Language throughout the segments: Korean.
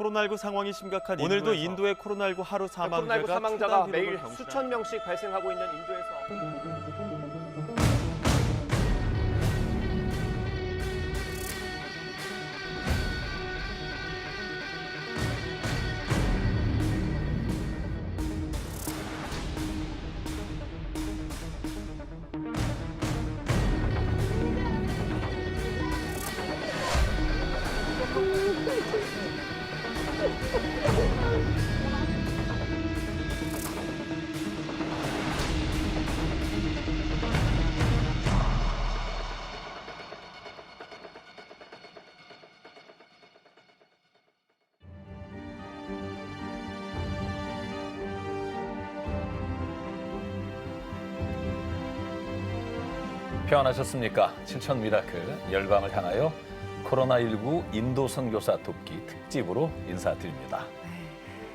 코로나19 상황이 심각한 오늘도 인도의 코로나19 하루 코로나19 사망자가 사망자가 매일 경신하고 수천 명씩 발생하고 있는 인도에서 평안하셨습니까? 7천 미라클 열방을 향하여 코로나19 인도 선교사 돕기 특집으로 인사드립니다.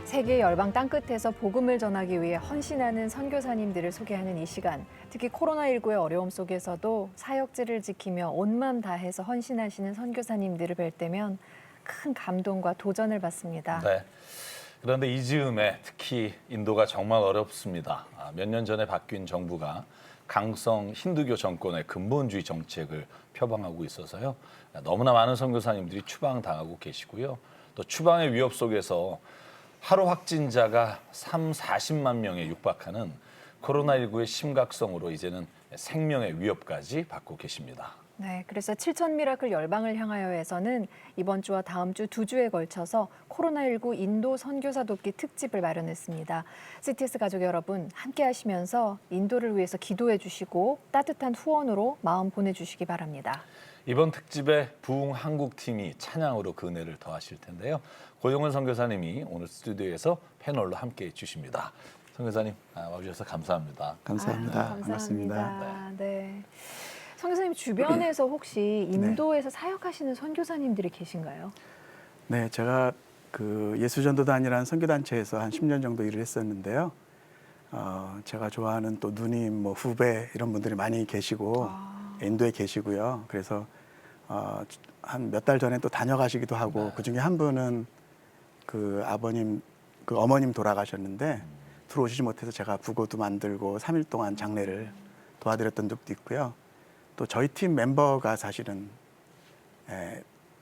세계 열방 땅끝에서 복음을 전하기 위해 헌신하는 선교사님들을 소개하는 이 시간, 특히 코로나19의 어려움 속에서도 사역지를 지키며 온 마음 다해서 헌신하시는 선교사님들을 뵐 때면 큰 감동과 도전을 받습니다. 네. 그런데 이 즈음에 특히 인도가 정말 어렵습니다. 몇 년 전에 바뀐 정부가 강성 힌두교 정권의 근본주의 정책을 표방하고 있어서요. 너무나 많은 선교사님들이 추방당하고 계시고요. 또 추방의 위협 속에서 하루 확진자가 40만 명에 육박하는 코로나19의 심각성으로 이제는 생명의 위협까지 받고 계십니다. 네, 그래서 7천 미라클 열방을 향하여에서는 이번 주와 다음 주 2주에 걸쳐서 코로나19 인도 선교사 돕기 특집을 마련했습니다. CTS 가족 여러분, 함께 하시면서 인도를 위해서 기도해 주시고 따뜻한 후원으로 마음 보내주시기 바랍니다. 이번 특집에 부흥 한국팀이 찬양으로 그 은혜를 더하실 텐데요. 고용은 선교사님이 오늘 스튜디오에서 패널로 함께해 주십니다. 선교사님 와주셔서 감사합니다. 감사합니다. 반갑습니다. 네. 선교사님 주변에서 혹시 인도에서 사역하시는 선교사님들이 계신가요? 네, 제가 그 예수전도단이라는 선교단체에서 한 10년 정도 일을 했었는데요. 제가 좋아하는 또 누님, 뭐 후배 이런 분들이 많이 계시고 인도에 계시고요. 그래서 한 몇 달 전에 또 다녀가시기도 하고 그 중에 한 분은 그 아버님, 그 어머님 돌아가셨는데 들어오시지 못해서 제가 부고도 만들고 3일 동안 장례를 도와드렸던 적도 있고요. 또 저희 팀 멤버가 사실은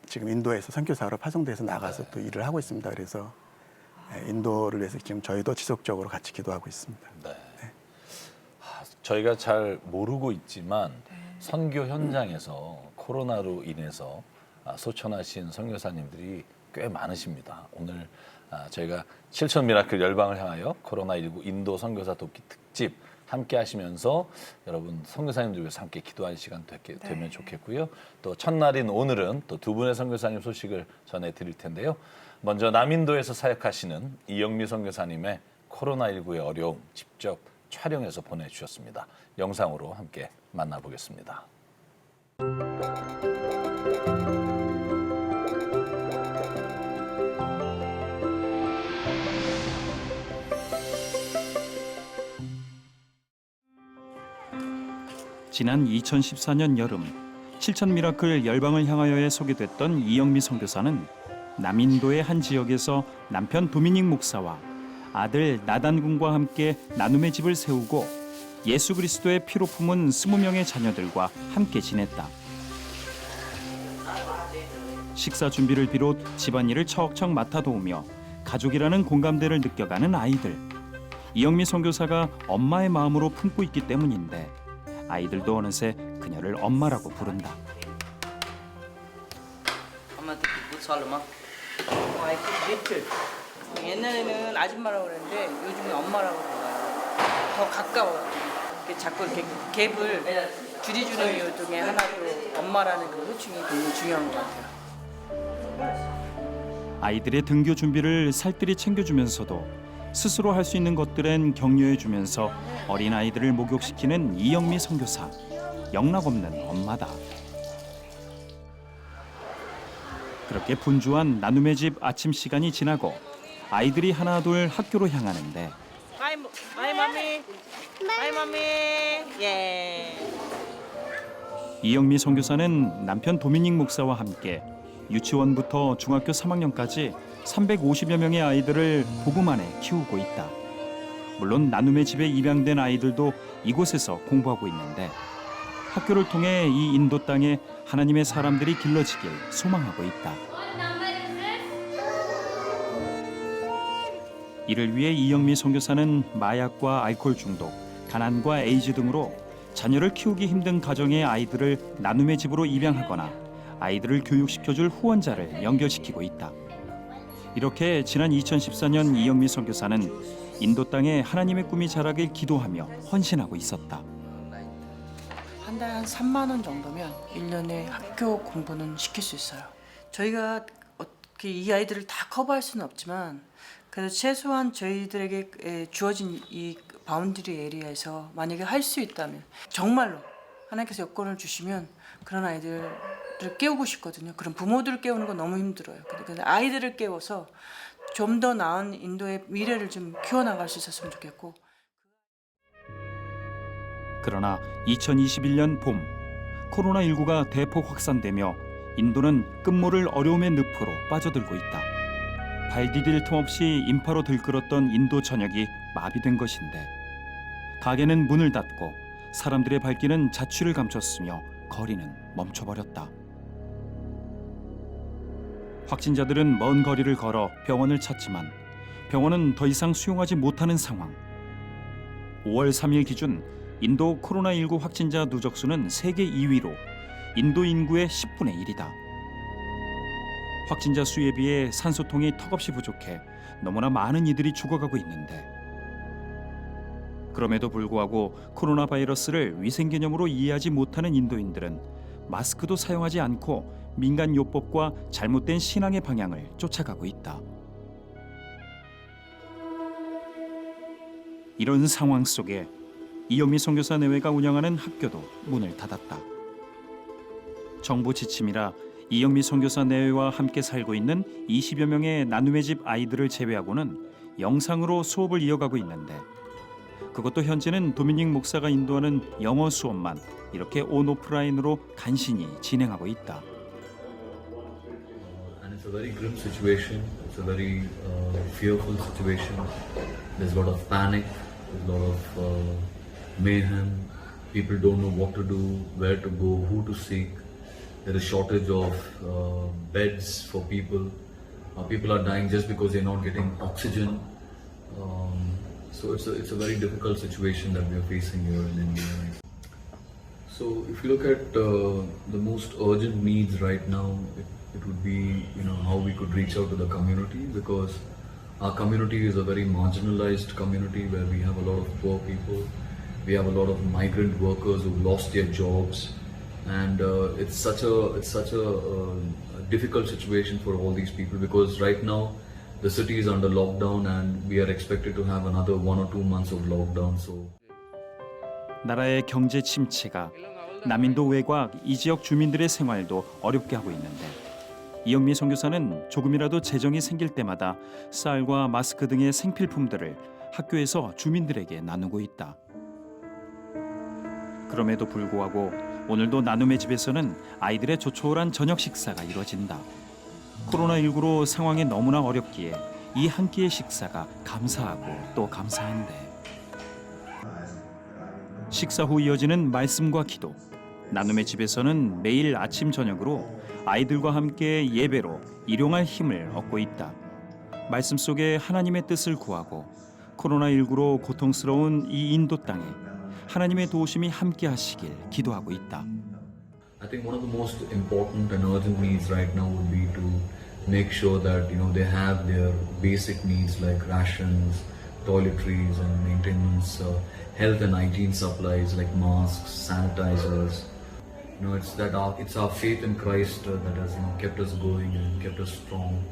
지금 인도에서 선교사로 파송돼서 나가서 또 일을 하고 있습니다. 그래서 인도를 위해서 지금 저희도 지속적으로 같이 기도하고 있습니다. 네. 저희가 잘 모르고 있지만 선교 현장에서 코로나로 인해서 소천하신 선교사님들이 꽤 많으십니다. 오늘 저희가 7천 미라클 열방을 향하여 코로나19 인도 선교사 돕기 특집 함께 하시면서 여러분 선교사님들 위해서 함께 기도하는 시간 되면 좋겠고요. 또 첫날인 오늘은 또 두 분의 선교사님 소식을 전해드릴 텐데요. 먼저 남인도에서 사역하시는 이영미 선교사님의 코로나19의 어려움 직접 촬영해서 보내주셨습니다. 영상으로 함께 만나보겠습니다. 지난 2014년 여름 7천 미라클 열방을 향하여에 소개됐던 이영미 선교사는 남인도의 한 지역에서 남편 도미닉 목사와 아들 나단 군과 함께 나눔의 집을 세우고 예수 그리스도의 피로 품은 20명의 자녀들과 함께 지냈다. 식사 준비를 비롯 집안일을 척척 맡아도우며 가족이라는 공감대를 느껴가는 아이들. 이영미 선교사가 엄마의 마음으로 품고 있기 때문인데 아이들도 어느새 그녀를 엄마라고 부른다. 엄마한테 못 살려마? 아이 리틀. 옛날에는 아줌마라고 그랬는데 요즘은 엄마라고 그래요. 더 가까워. 자꾸 이렇게 갭을 줄여주는 이유 중에 하나도 엄마라는 그 호칭이 되게 중요한 것 같아요. 아이들의 등교 준비를 살뜰히 챙겨주면서도 스스로 할 수 있는 것들엔 격려해주면서 어린아이들을 목욕시키는 이영미 선교사. 영락없는 엄마다. 그렇게 분주한 나눔의 집 아침 시간이 지나고 아이들이 하나둘 학교로 향하는데 하이 마미. 하이 마미. 예. 이영미 선교사는 남편 도미닉 목사와 함께 유치원부터 중학교 3학년까지 350여 명의 아이들을 복음 안에 키우고 있다. 물론 나눔의 집에 입양된 아이들도 이곳에서 공부하고 있는데 학교를 통해 이 인도 땅에 하나님의 사람들이 길러지길 소망하고 있다. 이를 위해 이영미 선교사는 마약과 알코올 중독, 가난과 에이즈 등으로 자녀를 키우기 힘든 가정의 아이들을 나눔의 집으로 입양하거나 아이들을 교육시켜줄 후원자를 연결시키고 있다. 이렇게 지난 2014년 이영미 선교사는 인도 땅에 하나님의 꿈이 자라길 기도하며 헌신하고 있었다. 한 달에 한 3만 원 정도면 1년에 학교 공부는 시킬 수 있어요. 저희가 어떻게 이 아이들을 다 커버할 수는 없지만 그래도 최소한 저희들에게 주어진 이 바운드리 에리아에서 만약에 할 수 있다면 정말로 하나님께서 여건을 주시면 그런 아이들을 깨우고 싶거든요. 그런 부모들을 깨우는 건 너무 힘들어요. 근데 아이들을 깨워서 좀 더 나은 인도의 미래를 좀 키워나갈 수 있었으면 좋겠고. 그러나 2021년 봄 코로나19가 대폭 확산되며 인도는 끝모를 어려움의 늪으로 빠져들고 있다. 발 디딜 틈 없이 인파로 들끓었던 인도 전역이 마비된 것인데 가게는 문을 닫고 사람들의 발길은 자취를 감췄으며 거리는 멈춰버렸다. 확진자들은 먼 거리를 걸어 병원을 찾지만 병원은 더 이상 수용하지 못하는 상황. 5월 3일 기준 인도 코로나19 확진자 누적수는 세계 2위로 인도 인구의 10분의 1이다. 확진자 수에 비해 산소통이 턱없이 부족해 너무나 많은 이들이 죽어가고 있는데 그럼에도 불구하고 코로나 바이러스를 위생 개념으로 이해하지 못하는 인도인들은 마스크도 사용하지 않고 민간 요법과 잘못된 신앙의 방향을 쫓아가고 있다. 이런 상황 속에 이영미 선교사 내외가 운영하는 학교도 문을 닫았다. 정부 지침이라 이영미 선교사 내외와 함께 살고 있는 20여 명의 나눔의 집 아이들을 제외하고는 영상으로 수업을 이어가고 있는데 그것도 현재는 도미닉 목사가 인도하는 영어 수업만 이렇게 온오프라인으로 간신히 진행하고 있다. And it's a very grim situation. It's a very fearful situation. There's a lot of panic. There's a lot of mayhem. People don't know what to do, where to go, who to seek. There is shortage of beds for people. People are dying just because they're not getting oxygen. So it's a very difficult situation that we are facing here in India. So if you look at the most urgent needs right now, it would be how we could reach out to the community, because our community is a very marginalized community where we have a lot of poor people, we have a lot of migrant workers who've lost their jobs, and it's such a difficult situation for all these people, because right now the city is under lockdown and we are expected to have another 1 or 2 months of lockdown. So 나라의 경제 침체가 남인도 외곽 이 지역 주민들의 생활도 어렵게 하고 있는데 이영미 선교사는 조금이라도 재정이 생길 때마다 쌀과 마스크 등의 생필품들을 학교에서 주민들에게 나누고 있다. 그럼에도 불구하고 오늘도 나눔의 집에서는 아이들의 조촐한 저녁 식사가 이루어진다. 코로나19로 상황이 너무나 어렵기에 이 한 끼의 식사가 감사하고 또 감사한데 식사 후 이어지는 말씀과 기도. 나눔의 집에서는 매일 아침 저녁으로 아이들과 함께 예배로 일용할 힘을 얻고 있다. 말씀 속에 하나님의 뜻을 구하고 코로나19로 고통스러운 이 인도 땅에 하나님의 도우심이 함께 하시길 기도하고 있다. I think one of the most important and urgent needs right now would be to make sure that they have their basic needs like rations, toiletries and maintenance, health and hygiene supplies like masks, sanitizers. It's our faith in Christ that has kept us going and kept us strong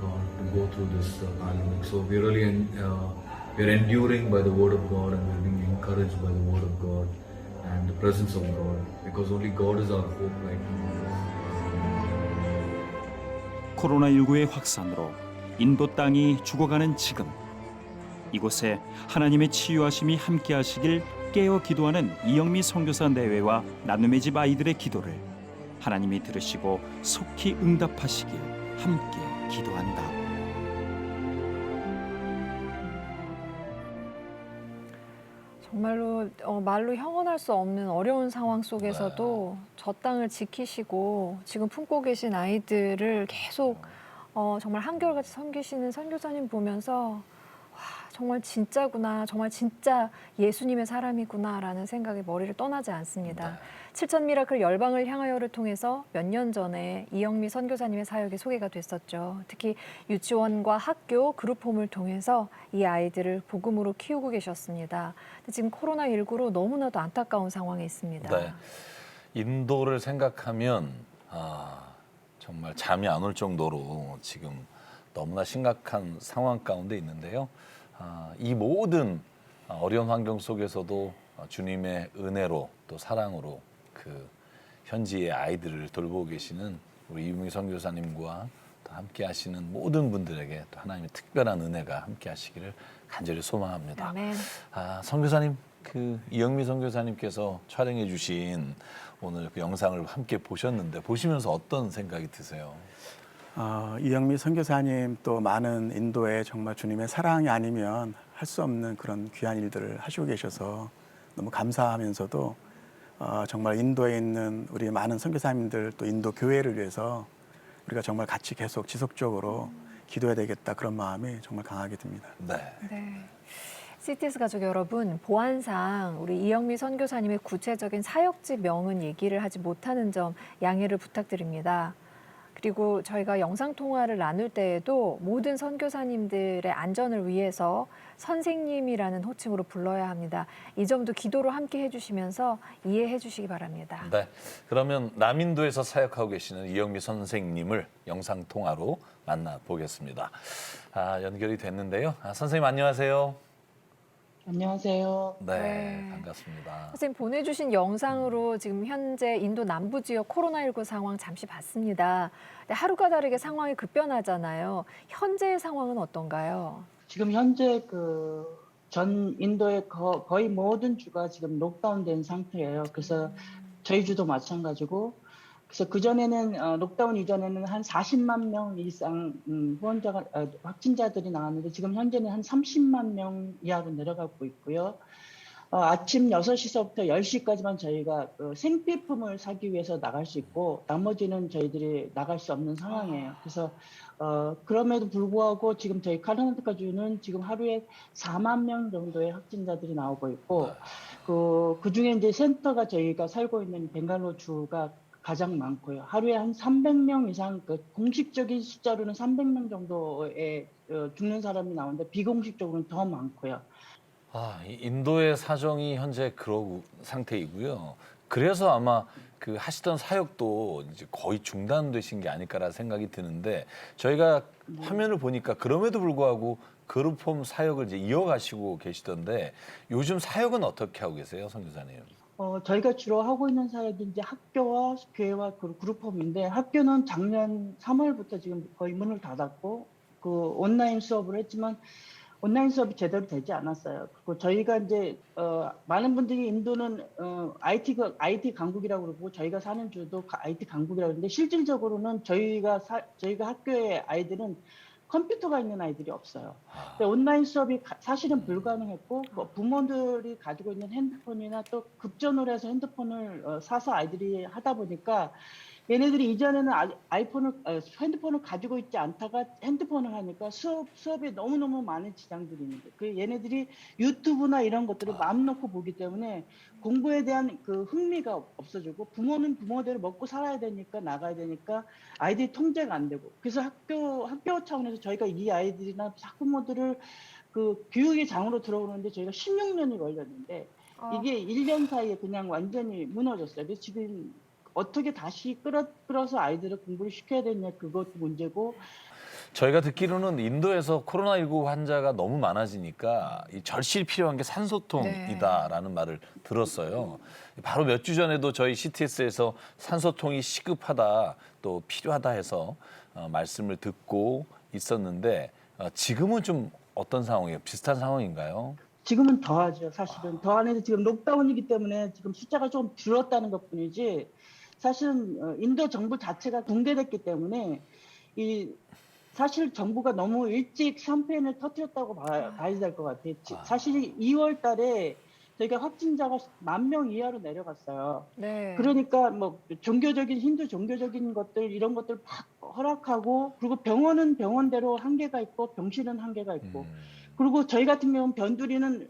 to go through this pandemic. So we're really we're enduring by the word of God, and we're being encouraged by the word of God and the presence of God, because only God is our hope right now. 코로나19의 확산으로 인도 땅이 죽어가는 지금 이곳에 하나님의 치유하심이 함께 하시길 깨어 기도하는 이영미 선교사 내외와 나눔의 집 아이들의 기도를 하나님이 들으시고 속히 응답하시길 함께 기도한다. 정말로 말로 형언할 수 없는 어려운 상황 속에서도 저 땅을 지키시고 지금 품고 계신 아이들을 계속 정말 한결같이 섬기시는 선교사님 보면서 와, 정말 진짜구나, 정말 진짜 예수님의 사람이구나라는 생각이 머리를 떠나지 않습니다. 7천 미라클 열방을 향하여를 통해서 몇 년 전에 이영미 선교사님의 사역이 소개가 됐었죠. 특히 유치원과 학교, 그룹홈을 통해서 이 아이들을 복음으로 키우고 계셨습니다. 근데 지금 코로나19로 너무나도 안타까운 상황에 있습니다. 네. 인도를 생각하면 정말 잠이 안 올 정도로 지금 너무나 심각한 상황 가운데 있는데요. 이 모든 어려운 환경 속에서도 주님의 은혜로 또 사랑으로 그 현지의 아이들을 돌보고 계시는 우리 이웅희 선교사님과 또 함께 하시는 모든 분들에게 또 하나님의 특별한 은혜가 함께 하시기를 간절히 소망합니다. 아멘. 선교사님, 그 이영미 선교사님께서 촬영해 주신 오늘 그 영상을 함께 보셨는데 보시면서 어떤 생각이 드세요? 이영미 선교사님 또 많은 인도에 정말 주님의 사랑이 아니면 할 수 없는 그런 귀한 일들을 하시고 계셔서 너무 감사하면서도 정말 인도에 있는 우리 많은 선교사님들 또 인도 교회를 위해서 우리가 정말 같이 계속 지속적으로 기도해야 되겠다 그런 마음이 정말 강하게 듭니다. 네. 네. CTS 가족 여러분, 보안상 우리 이영미 선교사님의 구체적인 사역지 명은 얘기를 하지 못하는 점 양해를 부탁드립니다. 그리고 저희가 영상통화를 나눌 때에도 모든 선교사님들의 안전을 위해서 선생님이라는 호칭으로 불러야 합니다. 이 점도 기도로 함께 해주시면서 이해해 주시기 바랍니다. 네. 그러면 남인도에서 사역하고 계시는 이영미 선생님을 영상통화로 만나보겠습니다. 연결이 됐는데요. 선생님 안녕하세요. 안녕하세요. 네, 반갑습니다. 선생님 보내주신 영상으로 지금 현재 인도 남부 지역 코로나19 상황 잠시 봤습니다. 근데 하루가 다르게 상황이 급변하잖아요. 현재의 상황은 어떤가요? 지금 현재 전 인도의 거의 모든 주가 지금 록다운된 상태예요. 그래서 저희 주도 마찬가지고, 그래서 그전에는 록다운 이전에는 한 40만 명 이상 확진자들이 나왔는데 지금 현재는 한 30만 명 이하로 내려가고 있고요. 아침 6시서부터 10시까지만 저희가 생필품을 사기 위해서 나갈 수 있고 나머지는 저희들이 나갈 수 없는 상황이에요. 그래서 그럼에도 불구하고 지금 저희 카르나타카 주는 지금 하루에 4만 명 정도의 확진자들이 나오고 있고 그중에 이제 센터가 저희가 살고 있는 벵갈로 주가 가장 많고요. 하루에 한 300명 이상, 공식적인 숫자로는 300명 정도의 죽는 사람이 나오는데 비공식적으로는 더 많고요. 인도의 사정이 현재 그런 상태이고요. 그래서 아마 그 하시던 사역도 이제 거의 중단되신 게 아닐까라는 생각이 드는데 저희가 화면을 보니까 그럼에도 불구하고 그룹홈 사역을 이제 이어가시고 계시던데 요즘 사역은 어떻게 하고 계세요, 선교사님? 저희가 주로 하고 있는 사역이 이제 학교와 교회와 그룹홈인데 학교는 작년 3월부터 지금 거의 문을 닫았고 온라인 수업을 했지만 온라인 수업이 제대로 되지 않았어요. 그리고 저희가 이제 많은 분들이 인도는 IT 강국이라고 그러고 저희가 사는 주도 IT 강국이라고 그러는데 실질적으로는 저희가 학교의 아이들은 컴퓨터가 있는 아이들이 없어요. 근데 온라인 수업이 사실은 불가능했고 부모들이 가지고 있는 핸드폰이나 또 급전을 해서 핸드폰을 사서 아이들이 하다 보니까 얘네들이 이전에는 핸드폰을 가지고 있지 않다가 핸드폰을 하니까 수업에 너무너무 많은 지장들이 있는데 얘네들이 유튜브나 이런 것들을 마음 놓고 보기 때문에 공부에 대한 흥미가 없어지고 부모는 부모대로 먹고 살아야 되니까 나가야 되니까 아이들이 통제가 안 되고 그래서 학교 차원에서 저희가 이 아이들이나 학부모들을 교육의 장으로 들어오는데 저희가 16년이 걸렸는데 이게 1년 사이에 그냥 완전히 무너졌어요. 그래서 지금 어떻게 다시 끌어서 아이들을 공부를 시켜야 되냐 그것도 문제고 저희가 듣기로는 인도에서 코로나19 환자가 너무 많아지니까 이 절실히 필요한 게 산소통이다라는 말을 들었어요. 바로 몇 주 전에도 저희 CTS에서 산소통이 시급하다 또 필요하다 해서 말씀을 듣고 있었는데 지금은 좀 어떤 상황이에요? 비슷한 상황인가요? 지금은 더하죠. 사실은 더하는데 지금 록다운이기 때문에 지금 숫자가 좀 줄었다는 것뿐이지 사실은 인도 정부 자체가 붕괴됐기 때문에 이 사실 정부가 너무 일찍 샴페인을 터뜨렸다고 봐야 될 것 같아요. 사실 2월 달에 저희가 확진자가 10,000명 이하로 내려갔어요. 네. 그러니까 뭐 종교적인 힌두 종교적인 것들 이런 것들 막 허락하고 그리고 병원은 병원대로 한계가 있고 병실은 한계가 있고 그리고 저희 같은 경우는 변두리는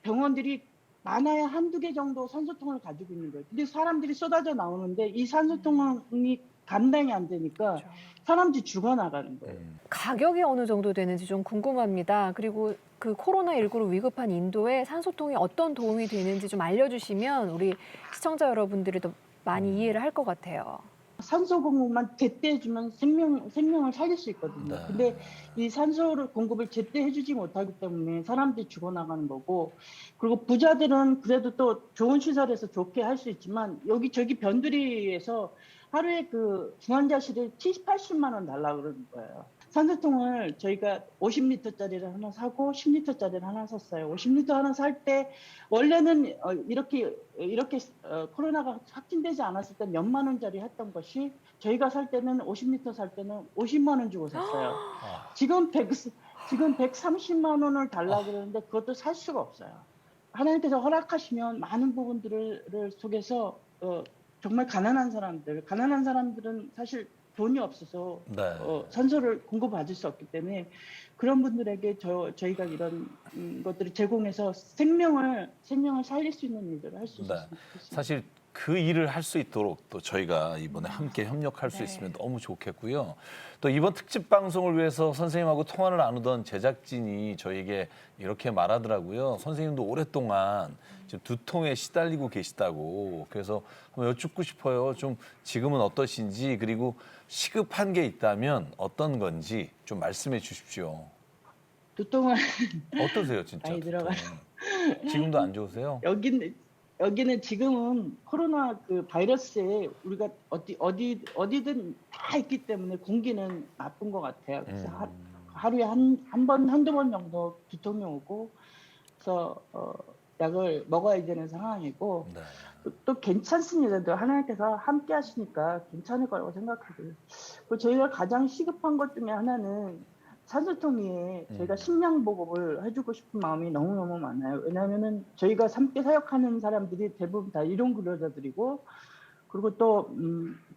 병원들이 많아야 한두 개 정도 산소통을 가지고 있는 거예요. 근데 사람들이 쏟아져 나오는데 이 산소통이 감당이 안 되니까 그렇죠. 사람들이 죽어나가는 거예요. 가격이 어느 정도 되는지 좀 궁금합니다. 그리고 그 코로나19로 위급한 인도에 산소통이 어떤 도움이 되는지 좀 알려주시면 우리 시청자 여러분들이 더 많이 이해를 할 것 같아요. 산소 공급만 제때 해주면 생명을 살릴 수 있거든요. 네. 근데 이 산소 공급을 제때 해주지 못하기 때문에 사람들이 죽어나가는 거고, 그리고 부자들은 그래도 또 좋은 시설에서 좋게 할 수 있지만 여기저기 변두리에서 하루에 그 중환자실에 70, 80만 원 달라고 그러는 거예요. 산소통을 저희가 50리터짜리를 하나 사고 10리터짜리를 하나 샀어요. 50리터 하나 살 때 원래는 이렇게 코로나가 확진되지 않았을 때 몇만 원짜리 했던 것이 저희가 살 때는 50리터 살 때는 50만 원 주고 샀어요. 지금 130만 원을 달라고 그러는데 그것도 살 수가 없어요. 하나님께서 허락하시면 많은 부분들을 속에서 정말 가난한 사람들은 사실 돈이 없어서 네. 산소를 공급받을 수 없기 때문에 그런 분들에게 저희가 이런 것들을 제공해서 생명을 살릴 수 있는 일들을 할 수 있었으면 좋겠습니다. 사실 그 일을 할 수 있도록 또 저희가 이번에 함께 협력할 수 있으면 너무 좋겠고요. 또 이번 특집 방송을 위해서 선생님하고 통화를 나누던 제작진이 저에게 이렇게 말하더라고요. 선생님도 오랫동안 지금 두통에 시달리고 계시다고. 그래서 한번 여쭙고 싶어요. 좀 지금은 어떠신지, 그리고 시급한 게 있다면 어떤 건지 좀 말씀해 주십시오. 두통은 어떠세요, 진짜? 많이 들어가요. 두통은? 지금도 안 좋으세요? 여기는 지금은 코로나 그 바이러스에 우리가 어디든 다 있기 때문에 공기는 나쁜 것 같아요. 그래서 하루에 한두 번 정도 두통이 오고, 그래서 약을 먹어야 되는 상황이고, 네. 또 괜찮습니다. 또 하나님께서 함께 하시니까 괜찮을 거라고 생각하고요. 그리고 저희가 가장 시급한 것 중에 하나는 산소통에 저희가 식량 보급을 해주고 싶은 마음이 너무너무 많아요. 왜냐하면은 저희가 함께 사역하는 사람들이 대부분 다 일용 근로자들이고, 그리고 또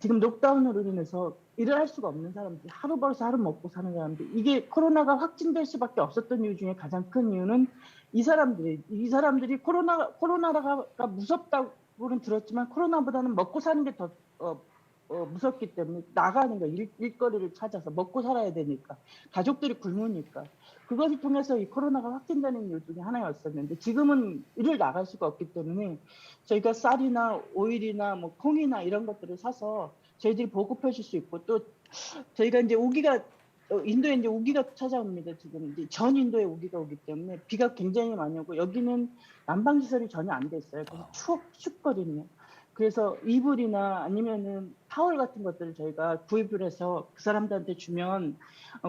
지금 록다운으로 인해서 일을 할 수가 없는 사람들, 하루 벌어서 하루 먹고 사는 사람들, 이게 코로나가 확진될 수밖에 없었던 이유 중에 가장 큰 이유는 이 사람들이 코로나가 무섭다고는 들었지만 코로나보다는 먹고 사는 게 더 무섭기 때문에 나가는 거예요. 일거리를 찾아서 먹고 살아야 되니까, 가족들이 굶으니까. 그것을 통해서 이 코로나가 확진되는 이유 중에 하나였었는데, 지금은 일을 나갈 수가 없기 때문에 저희가 쌀이나 오일이나 뭐 콩이나 이런 것들을 사서 저희들이 보급해 줄 수 있고, 또 저희가 이제 인도에 이제 우기가 찾아옵니다. 지금 이제 전 인도에 우기가 오기 때문에 비가 굉장히 많이 오고, 여기는 난방 시설이 전혀 안 돼 있어요. 그래서 춥거든요. 그래서 이불이나 아니면은 타월 같은 것들을 저희가 구입을 해서 그 사람들한테 주면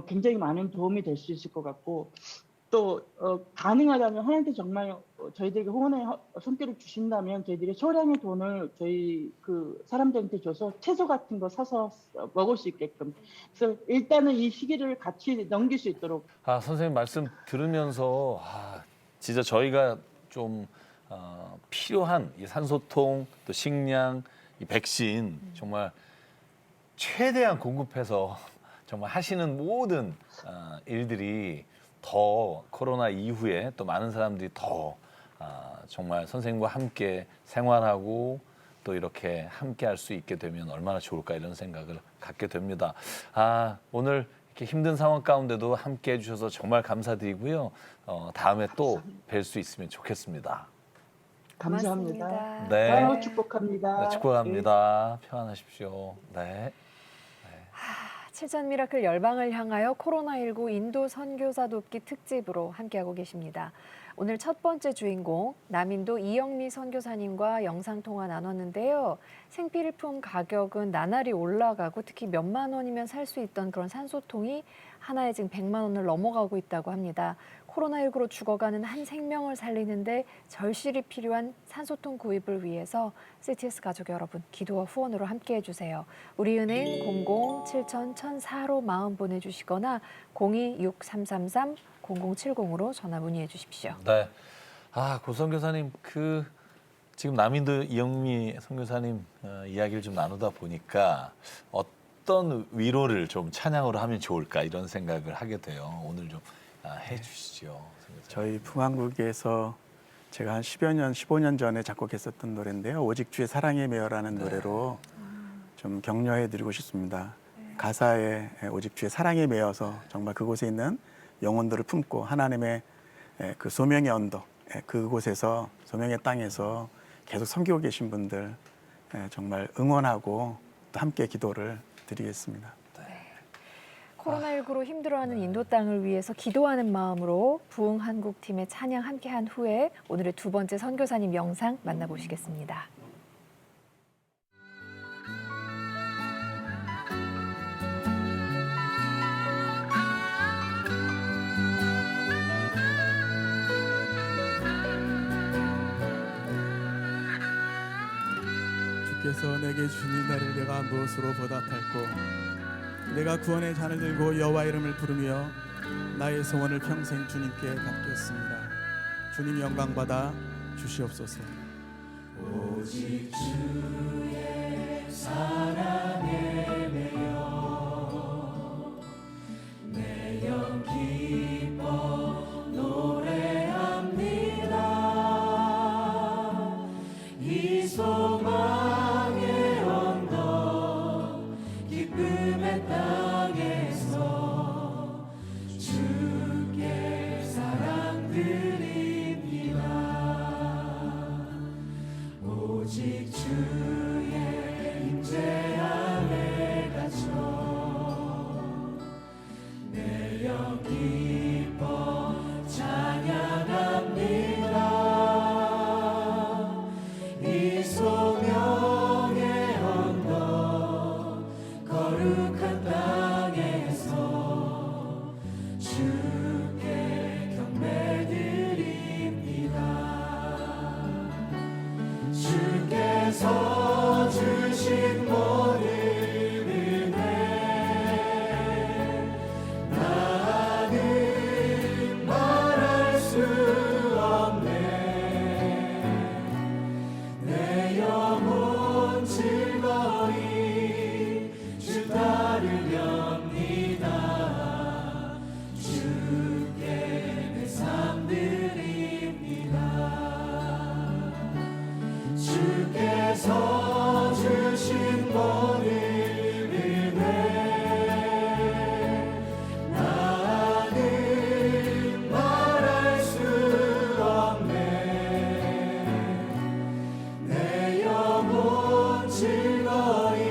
굉장히 많은 도움이 될 수 있을 것 같고, 또 가능하다면 하나님께 정말 저희들에게 후원의 손길을 주신다면 저희들이 소량의 돈을 저희 그 사람들한테 줘서 채소 같은 거 사서 먹을 수 있게끔, 그래서 일단은 이 시기를 같이 넘길 수 있도록. 선생님 말씀 들으면서 진짜 저희가 좀 필요한 이 산소통, 또 식량, 이 백신 정말 최대한 공급해서 정말 하시는 모든 일들이 더 코로나 이후에 또 많은 사람들이 더 정말 선생님과 함께 생활하고 또 이렇게 함께 할 수 있게 되면 얼마나 좋을까, 이런 생각을 갖게 됩니다. 오늘 이렇게 힘든 상황 가운데도 함께 해주셔서 정말 감사드리고요. 다음에 또 뵐 수 있으면 좋겠습니다. 감사합니다. 고맙습니다. 네. 축복합니다. 네, 축복합니다. 평안하십시오. 네. 7천 미라클 열방을 향하여 코로나19 인도 선교사 돕기 특집으로 함께하고 계십니다. 오늘 첫 번째 주인공 남인도 이영미 선교사님과 영상통화 나눴는데요. 생필품 가격은 나날이 올라가고 특히 몇만 원이면 살 수 있던 그런 산소통이 하나에 지금 100만 원을 넘어가고 있다고 합니다. 코로나19로 죽어가는 한 생명을 살리는데 절실히 필요한 산소통 구입을 위해서 CTS 가족 여러분 기도와 후원으로 함께해 주세요. 우리은행 00-7000-1004로 마음 보내주시거나 02-6333-0070으로 전화 문의해 주십시오. 네. 고 선교사님 지금 남인도 이영미 선교사님 이야기를 좀 나누다 보니까 어떤 위로를 좀 찬양으로 하면 좋을까 이런 생각을 하게 돼요. 오늘 좀 해주시죠. 선교사님. 저희 풍암국에서 제가 한 10여 년, 15년 전에 작곡했었던 노래인데요. 오직 주의 사랑에 매여라는 노래로 좀 격려해드리고 싶습니다. 가사에 오직 주의 사랑에 매여서 정말 그곳에 있는 영혼들을 품고 하나님의 그 소명의 언덕, 그곳에서 소명의 땅에서 계속 섬기고 계신 분들 정말 응원하고 또 함께 기도를 드리겠습니다. 코로나19로 힘들어하는 인도 땅을 위해서 기도하는 마음으로 부흥 한국팀의 찬양 함께한 후에 오늘의 두 번째 선교사님 영상 만나보시겠습니다. 주께서 내게 주신 나를 내가 무엇으로 보답할꼬 내가 구원의 잔을 들고 여호와 이름을 부르며 나의 소원을 평생 주님께 갚겠습니다. 주님 영광 받아 주시옵소서. 오직 주의 사랑에 매여 내 영 기뻐 노래합니다. 이 소망의 언덕 기쁨의 땅에서 주께 사랑드립니다. 오직 주의 임재 안에 갇혀 내 영 기뻐 찬양합니다. 이 소명의 언덕 거룩한 땅에서 주께 경배드립니다. 주께서 주신 모든 은혜 나는 말할 수 없네. 내 영혼 즐거이 주 따르렵니다. 주께 내 삶 드립니다. 주께서 주신 모든 은혜 나는 말할 수 없네. 내 영혼 즐거이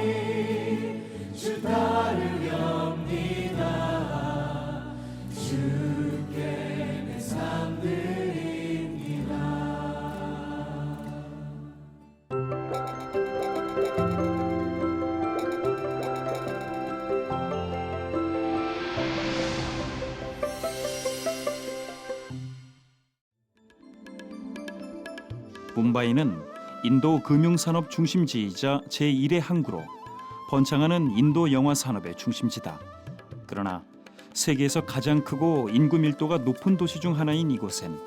주 따르렵니다. 주께 내 삶 드립니다. 뭄바이는 인도 금융산업 중심지이자 제1의 항구로 번창하는 인도 영화 산업의 중심지다. 그러나 세계에서 가장 크고 인구 밀도가 높은 도시 중 하나인 이곳엔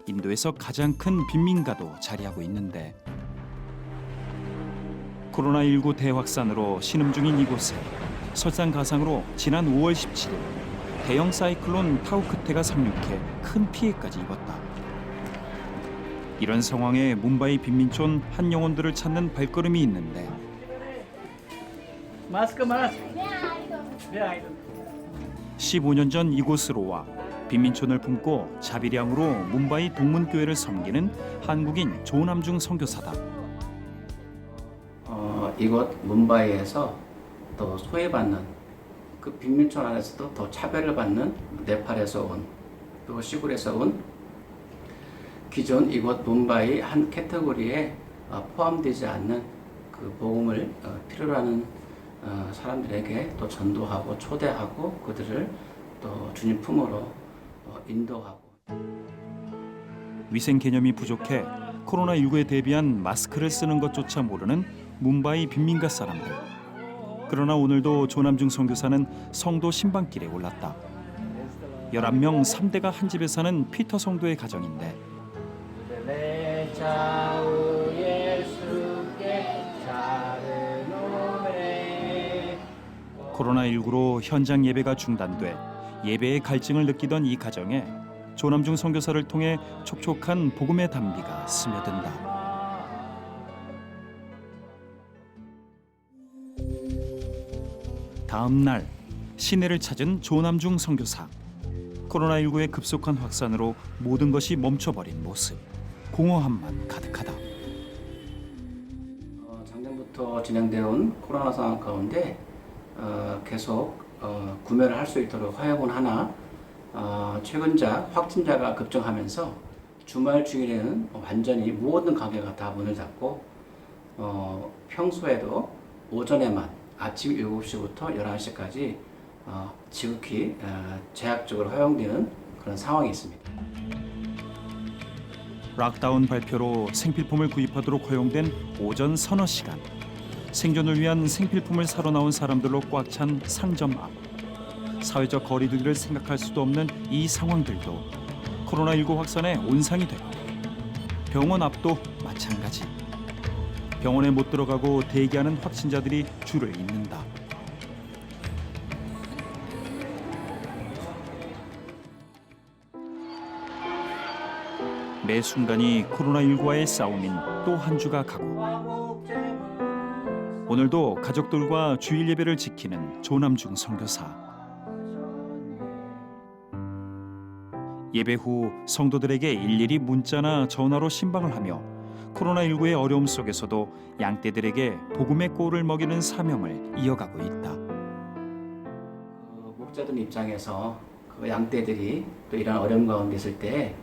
인도에서 가장 큰 빈민가도 자리하고 있는데 코로나19 대확산으로 신음 중인 이곳에 설상가상으로 지난 5월 17일 대형 사이클론 타우크테가 상륙해 큰 피해까지 입었다. 이런 상황에 뭄바이 빈민촌 한 영혼들을 찾는 발걸음이 있는데 15년 전 이곳으로 와 빈민촌을 품고 자비량으로 뭄바이 동문교회를 섬기는 한국인 조남중 선교사다. 이곳 뭄바이에서 또 소외받는 그 빈민촌 안에서도 더 차별을 받는 네팔에서 온 또 시골에서 온 기존 이곳 뭄바이 한 캐테고리에 포함되지 않는 그 복음을 필요로 하는 사람들에게 또 전도하고 초대하고 그들을 또 주님 품으로 인도하고 위생 개념이 부족해 코로나19에 대비한 마스크를 쓰는 것조차 모르는 뭄바이 빈민가 사람들. 그러나 오늘도 조남중 선교사는 성도 신방길에 올랐다. 11명 3대가 한 집에 사는 피터 성도의 가정인데 코로나19로 현장 예배가 중단돼 예배의 갈증을 느끼던 이 가정에 조남중 선교사를 통해 촉촉한 복음의 단비가 스며든다. 다음 날 시내를 찾은 조남중 선교사. 코로나19의 급속한 확산으로 모든 것이 멈춰버린 모습. 공허함만 가득하다. 작년부터 진행되어 온 코로나 상황 가운데 계속 구매를 할 수 있도록 허용은 하나 최근자 확진자가 급증하면서 주말 주일에는 완전히 모든 가게가 다 문을 닫고 평소에도 오전에만 아침 7시부터 11시까지 지극히 제약적으로 허용되는 그런 상황이 있습니다. 락다운 발표로 생필품을 구입하도록 허용된 오전 서너 시간. 생존을 위한 생필품을 사러 나온 사람들로 꽉 찬 상점 앞. 사회적 거리두기를 생각할 수도 없는 이 상황들도 코로나19 확산의 온상이 되고 병원 앞도 마찬가지. 병원에 못 들어가고 대기하는 확진자들이 줄을 잇는다. 매 순간이 코로나19와의 싸움인 또 한 주가 가고 오늘도 가족들과 주일 예배를 지키는 조남중 선교사. 예배 후 성도들에게 일일이 문자나 전화로 신방을 하며 코로나19의 어려움 속에서도 양떼들에게 복음의 꼴을 먹이는 사명을 이어가고 있다. 목자들 입장에서 그 양떼들이 또 이런 어려움 가운데 있을 때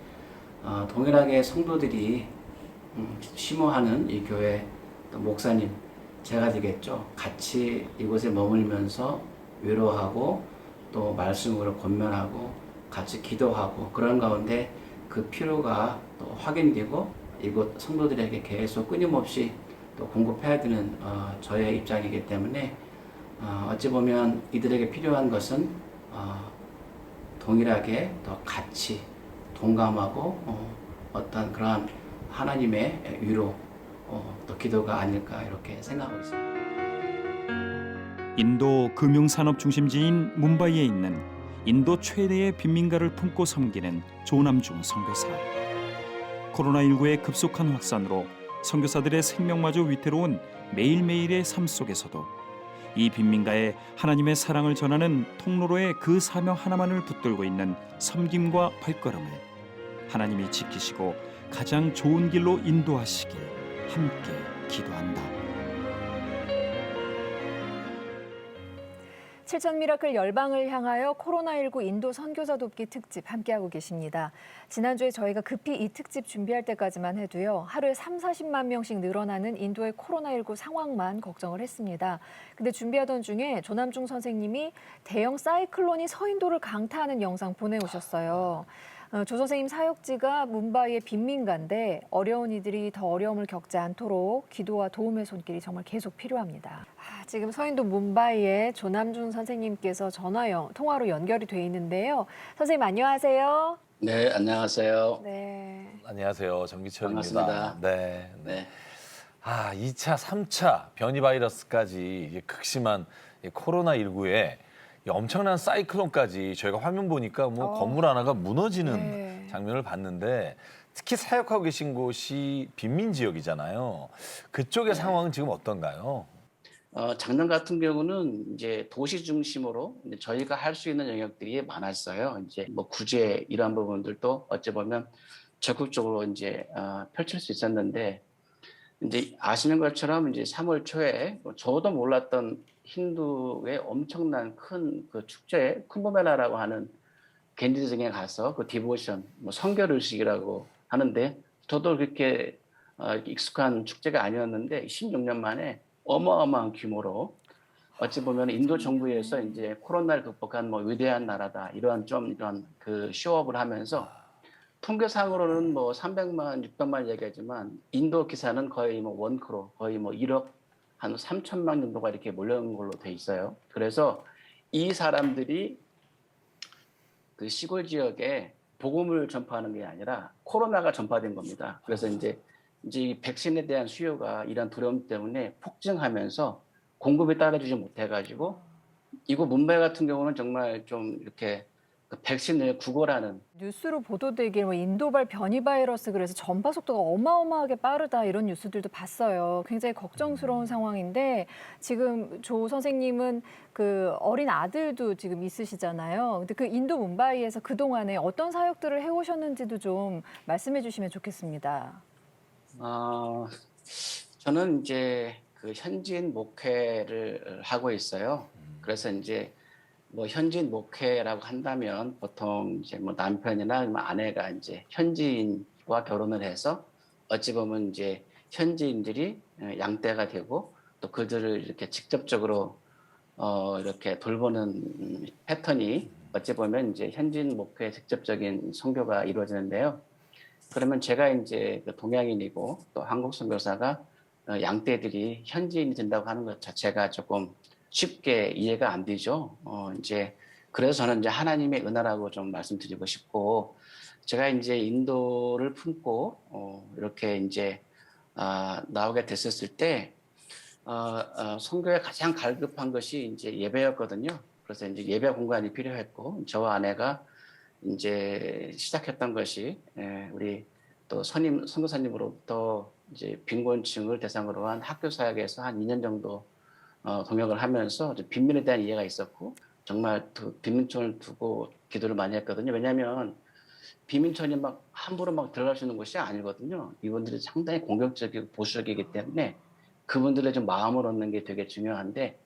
동일하게 성도들이 심호하는 이 교회 또 목사님 제가 되겠죠. 같이 이곳에 머물면서 위로하고 또 말씀으로 권면하고 같이 기도하고 그런 가운데 그 필요가 또 확인되고 이곳 성도들에게 계속 끊임없이 또 공급해야 되는 저의 입장이기 때문에 어찌 보면 이들에게 필요한 것은 동일하게 또 같이 동감하고 어떤 그러한 하나님의 위로 또 기도가 아닐까 이렇게 생각하고 있습니다. 인도 금융산업 중심지인 뭄바이에 있는 인도 최대의 빈민가를 품고 섬기는 조남중 선교사. 코로나19의 급속한 확산으로 선교사들의 생명마저 위태로운 매일매일의 삶 속에서도 이 빈민가에 하나님의 사랑을 전하는 통로로의 그 사명 하나만을 붙들고 있는 섬김과 발걸음을 하나님이 지키시고 가장 좋은 길로 인도하시길 함께 기도한다. 7천 미라클 열방을 향하여 코로나19 인도 선교사 돕기 특집 함께하고 계십니다. 지난주에 저희가 급히 이 특집 준비할 때까지만 해도요. 하루에 30-40만 명씩 늘어나는 인도의 코로나19 상황만 걱정을 했습니다. 근데 준비하던 중에 조남중 선생님이 대형 사이클론이 서인도를 강타하는 영상 보내오셨어요. 조 선생님 사역지가 뭄바이의 빈민가인데 어려운 이들이 더 어려움을 겪지 않도록 기도와 도움의 손길이 정말 계속 필요합니다. 지금 서인도 뭄바이에 조남중 선생님께서 통화로 연결이 돼 있는데요. 선생님 안녕하세요. 네, 안녕하세요. 네. 안녕하세요. 정기철입니다. 반갑습니다. 네. 네. 2차, 3차 변이 바이러스까지 극심한 코로나19에 엄청난 사이클론까지 저희가 화면 보니까 건물 하나가 무너지는 장면을 봤는데 특히 사역하고 계신 곳이 빈민 지역이잖아요. 그쪽의 상황은 지금 어떤가요? 작년 같은 경우는 이제 도시 중심으로 이제 저희가 할 수 있는 영역들이 많았어요. 이제 뭐 구제 이런 부분들도 어찌 보면 적극적으로 이제 펼칠 수 있었는데 이제 아시는 것처럼 이제 3월 초에 저도 몰랐던 힌두의 엄청난 큰 그 축제 쿤브메라라고 하는 겐지성에 가서 그 디보션, 뭐 성결의식이라고 하는데 저도 그렇게 익숙한 축제가 아니었는데 16년 만에 어마어마한 규모로 어찌 보면 인도 정부에서 이제 코로나를 극복한 뭐 위대한 나라다 이런 그 쇼업을 하면서 통계상으로는 뭐 300만, 600만 얘기하지만 인도 기사는 거의 뭐 1크로, 거의 뭐 1억 한 3천만 정도가 이렇게 몰려오는 걸로 돼 있어요. 그래서 이 사람들이 그 시골 지역에 복음을 전파하는 게 아니라 코로나가 전파된 겁니다. 그래서 이제 이 백신에 대한 수요가 이런 두려움 때문에 폭증하면서 공급이 따라주지 못해가지고 이곳 문바이 같은 경우는 정말 좀 이렇게 그 백신을 구걸하는 뉴스로 보도되길 뭐 인도발 변이 바이러스 그래서 전파 속도가 어마어마하게 빠르다 이런 뉴스들도 봤어요. 굉장히 걱정스러운 상황인데 지금 조 선생님은 그 어린 아들도 지금 있으시잖아요. 근데 그 인도 문바이에서 그동안에 어떤 사역들을 해오셨는지도 좀 말씀해 주시면 좋겠습니다. 저는 이제 그 현지인 목회를 하고 있어요. 그래서 이제 뭐 현지인 목회라고 한다면 보통 이제 뭐 남편이나 아내가 이제 현지인과 결혼을 해서 어찌 보면 이제 현지인들이 양떼가 되고 또 그들을 이렇게 직접적으로 이렇게 돌보는 패턴이 어찌 보면 이제 현지인 목회의 직접적인 선교가 이루어지는데요. 그러면 제가 이제 동양인이고 또 한국 선교사가 양떼들이 현지인이 된다고 하는 것 자체가 조금 쉽게 이해가 안 되죠. 이제 그래서 저는 이제 하나님의 은혜라고 좀 말씀드리고 싶고 제가 이제 인도를 품고 이렇게 이제 나오게 됐었을 때 선교에 가장 갈급한 것이 이제 예배였거든요. 그래서 이제 예배 공간이 필요했고 저와 아내가 이제 시작했던 것이 우리 또 선교사님으로부터 이제 빈곤층을 대상으로 한 학교 사역에서 한 2년 정도 동역을 하면서 빈민에 대한 이해가 있었고 정말 그 빈민촌을 두고 기도를 많이 했거든요. 왜냐하면 빈민촌이 막 함부로 막 들어갈 수 있는 곳이 아니거든요. 이분들이 상당히 공격적이고 보수적이기 때문에 그분들의 좀 마음을 얻는 게 되게 중요한데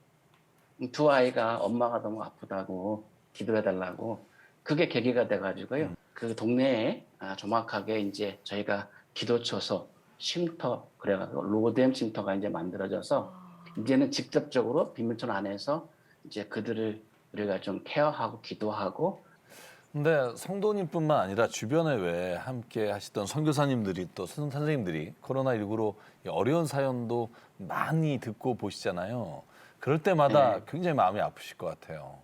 두 아이가 엄마가 너무 아프다고 기도해달라고 그게 계기가 돼가지고요. 그 동네에 정확하게 이제 저희가 기도처소, 쉼터 그래가지고 로뎀 쉼터가 이제 만들어져서 이제는 직접적으로 빈민촌 안에서 이제 그들을 우리가 좀 케어하고 기도하고. 근데 성도님뿐만 아니라 주변에 왜 함께 하시던 선교사님들이 또 선생님들이 코로나19로 어려운 사연도 많이 듣고 보시잖아요. 그럴 때마다 굉장히 마음이 아프실 것 같아요.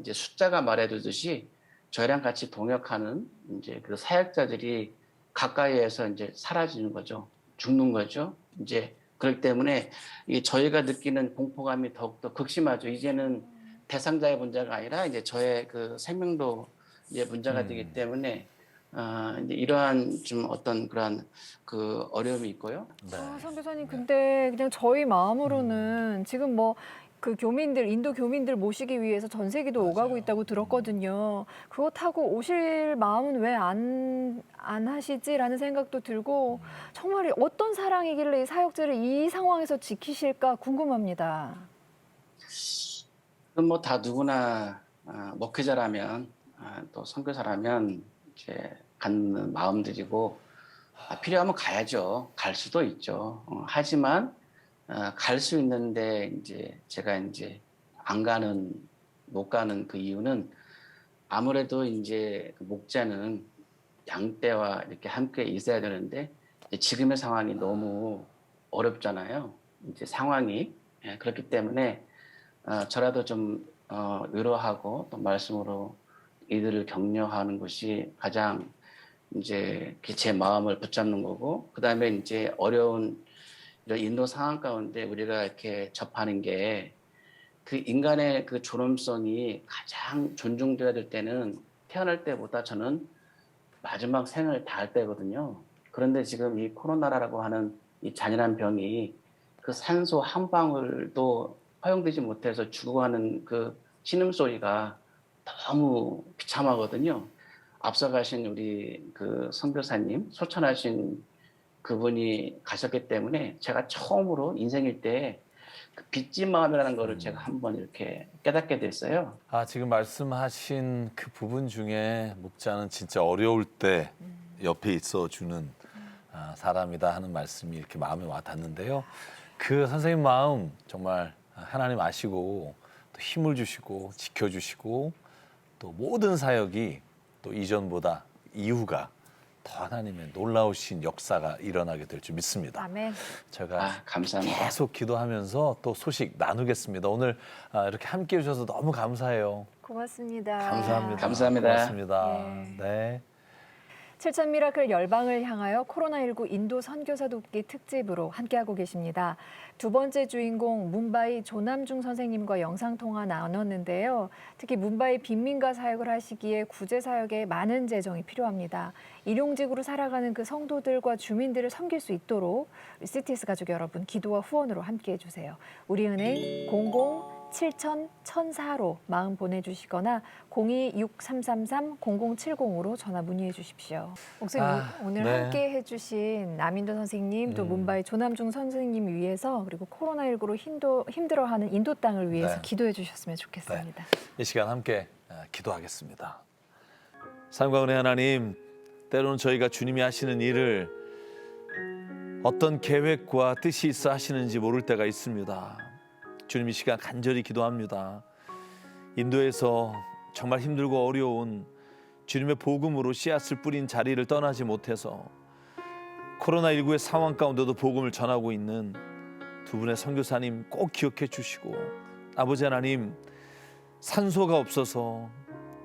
이제 숫자가 말해주듯이 저희랑 같이 동역하는 이제 그 사역자들이 가까이에서 이제 사라지는 거죠. 죽는 거죠. 이제 그렇기 때문에 이 저희가 느끼는 공포감이 더욱더 극심하죠. 이제는 대상자의 문제가 아니라 이제 저의 그 생명도 이제 문제가 되기 때문에 이제 이러한 좀 어떤 그런 그 어려움이 있고요. 선교사님 근데 그냥 저희 마음으로는 지금 뭐 그 교민들 인도 교민들 모시기 위해서 전세기도 오가고 있다고 들었거든요. 그거 타고 오실 마음은 왜 안 하시지라는 생각도 들고 정말 어떤 사랑이길래 이 사역자를 이 상황에서 지키실까 궁금합니다. 그럼 뭐 다 누구나 목회자라면 또 선교사라면 이제 갖는 마음들이고 필요하면 가야죠. 갈 수도 있죠. 하지만 갈 수 있는데 이제 제가 이제 못 가는 그 이유는 아무래도 이제 그 목자는 양떼와 이렇게 함께 있어야 되는데 지금의 상황이 너무 어렵잖아요. 이제 상황이 그렇기 때문에 저라도 좀 위로하고 또 말씀으로 이들을 격려하는 것이 가장 이제 제 마음을 붙잡는 거고 그 다음에 이제 어려운 이런 인도 상황 가운데 우리가 이렇게 접하는 게 그 인간의 그 존엄성이 가장 존중돼야 될 때는 태어날 때보다 저는 마지막 생을 다할 때거든요. 그런데 지금 이 코로나라고 하는 이 잔인한 병이 그 산소 한 방울도 허용되지 못해서 죽어가는 그 신음소리가 너무 비참하거든요. 앞서가신 우리 그 선교사님, 소천하신 그분이 가셨기 때문에 제가 처음으로 인생일 때 그 빚진 마음이라는 거를 제가 한번 이렇게 깨닫게 됐어요. 지금 말씀하신 그 부분 중에 목자는 진짜 어려울 때 옆에 있어주는 사람이다 하는 말씀이 이렇게 마음에 와 닿는데요. 그 선생님 마음 정말 하나님 아시고 또 힘을 주시고 지켜주시고 또 모든 사역이 또 이전보다 이후가 더 하나님의 놀라우신 역사가 일어나게 될 줄 믿습니다. 아멘. 제가 감사합니다. 계속 기도하면서 또 소식 나누겠습니다. 오늘 이렇게 함께해 주셔서 너무 감사해요. 고맙습니다. 감사합니다. 감사합니다. 고맙습니다. 네. 네. 7천 미라클 열방을 향하여 코로나19 인도 선교사 돕기 특집으로 함께하고 계십니다. 두 번째 주인공 문바이 조남중 선생님과 영상통화 나눴는데요. 특히 문바이 빈민가 사역을 하시기에 구제 사역에 많은 재정이 필요합니다. 일용직으로 살아가는 그 성도들과 주민들을 섬길 수 있도록 CTS 가족 여러분 기도와 후원으로 함께해 주세요. 우리은행 00-7000-1004로 마음 보내주시거나 02-6333-0070으로 전화 문의해 주십시오. 목사님 오늘 네. 함께 해주신 남인도 선생님 또 문바이 조남중 선생님 위해서 그리고 코로나19로 힘들어하는 인도 땅을 위해서 네. 기도해 주셨으면 좋겠습니다. 이 시간 함께 기도하겠습니다. 사랑과 은혜 하나님, 때로는 저희가 주님이 하시는 일을 어떤 계획과 뜻이 있어 하시는지 모를 때가 있습니다. 주님 이 시간 간절히 기도합니다. 인도에서 정말 힘들고 어려운 주님의 복음으로 씨앗을 뿌린 자리를 떠나지 못해서 코로나19의 상황 가운데도 복음을 전하고 있는 두 분의 선교사님 꼭 기억해 주시고, 아버지 하나님, 산소가 없어서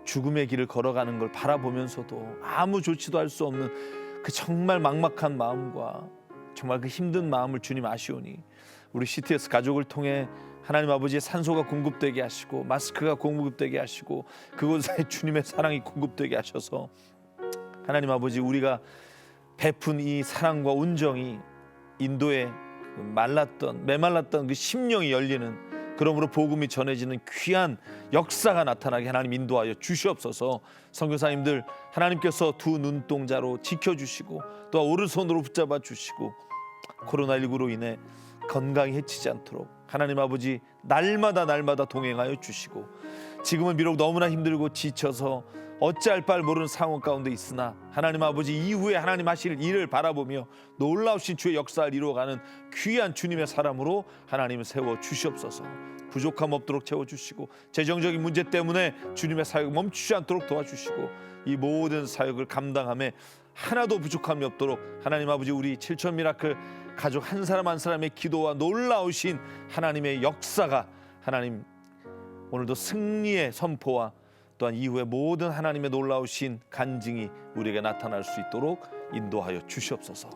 죽음의 길을 걸어가는 걸 바라보면서도 아무 조치도 할 수 없는 그 정말 막막한 마음과 정말 그 힘든 마음을 주님 아시오니 우리 CTS 가족을 통해 하나님 아버지의 산소가 공급되게 하시고 마스크가 공급되게 하시고 그곳에 주님의 사랑이 공급되게 하셔서 하나님 아버지, 우리가 베푼 이 사랑과 온정이 인도의 메말랐던 그 심령이 열리는, 그러므로 복음이 전해지는 귀한 역사가 나타나게 하나님 인도하여 주시옵소서. 선교사님들 하나님께서 두 눈동자로 지켜주시고 또 오른손으로 붙잡아 주시고 코로나19로 인해 건강이 해치지 않도록 하나님 아버지 날마다 동행하여 주시고, 지금은 비록 너무나 힘들고 지쳐서 어찌할 바를 모르는 상황 가운데 있으나 하나님 아버지 이후에 하나님 하실 일을 바라보며 놀라우신 주의 역사를 이루어가는 귀한 주님의 사람으로 하나님을 세워 주시옵소서. 부족함 없도록 채워주시고 재정적인 문제 때문에 주님의 사역 멈추지 않도록 도와주시고 이 모든 사역을 감당함에 하나도 부족함이 없도록 하나님 아버지, 우리 7천 미라클 가족 한 사람 한 사람의 기도와 놀라우신 하나님의 역사가 하나님 오늘도 승리의 선포와 또한 이후에 모든 하나님의 놀라우신 간증이 우리에게 나타날 수 있도록 인도하여 주시옵소서.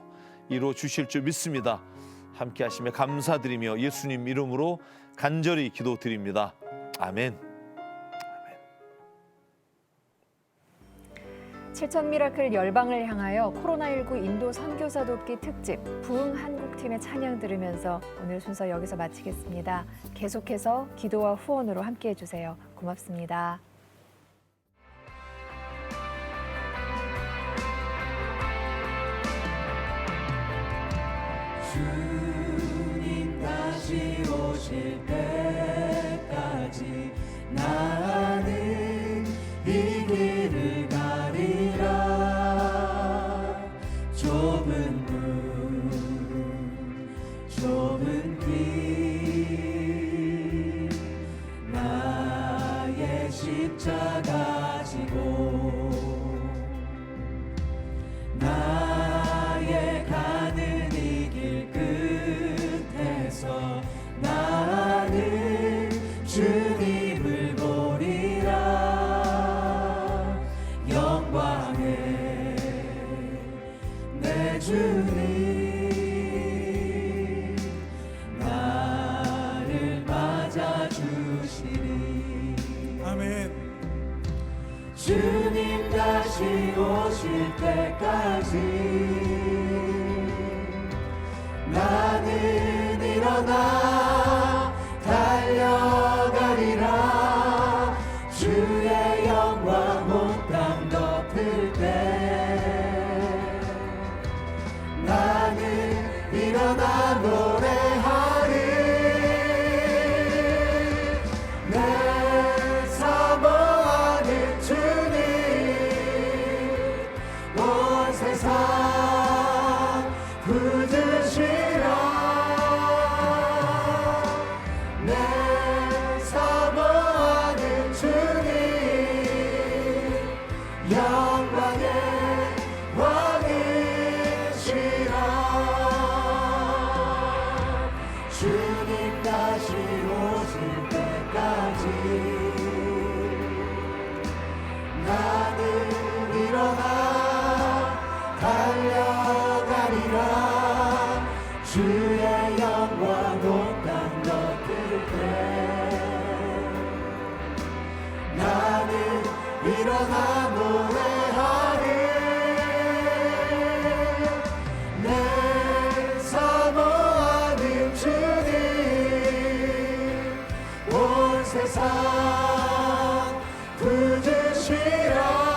이루어 주실 줄 믿습니다. 함께 하시며 감사드리며 예수님 이름으로 간절히 기도드립니다. 아멘. 7천 미라클 열방을 향하여 코로나19 인도 선교사 돕기 특집 부흥 한국팀의 찬양 들으면서 오늘 순서 여기서 마치겠습니다. 계속해서 기도와 후원으로 함께해 주세요. 고맙습니다. 주님 다시 오실 때까지 나는 이 길을 가리라. 좁은 문 좁은 길 나의 십자가 지고 나의 가는 이 길 끝에서 나는 주님을 보리라. 영광의 내 주님 나를 맞아주시리. 아멘. 주님 다시 오실 때까지 나는 일어나 달려가리라. 주의 영광 온 땅 덮을 때 나는 일어나 노래하리. 내 사모하는 주님 온 세상 부르시라. 내 사모하는 주님 영광의 왕 노래하리 내 사모하는 주님 온 세상 부르시라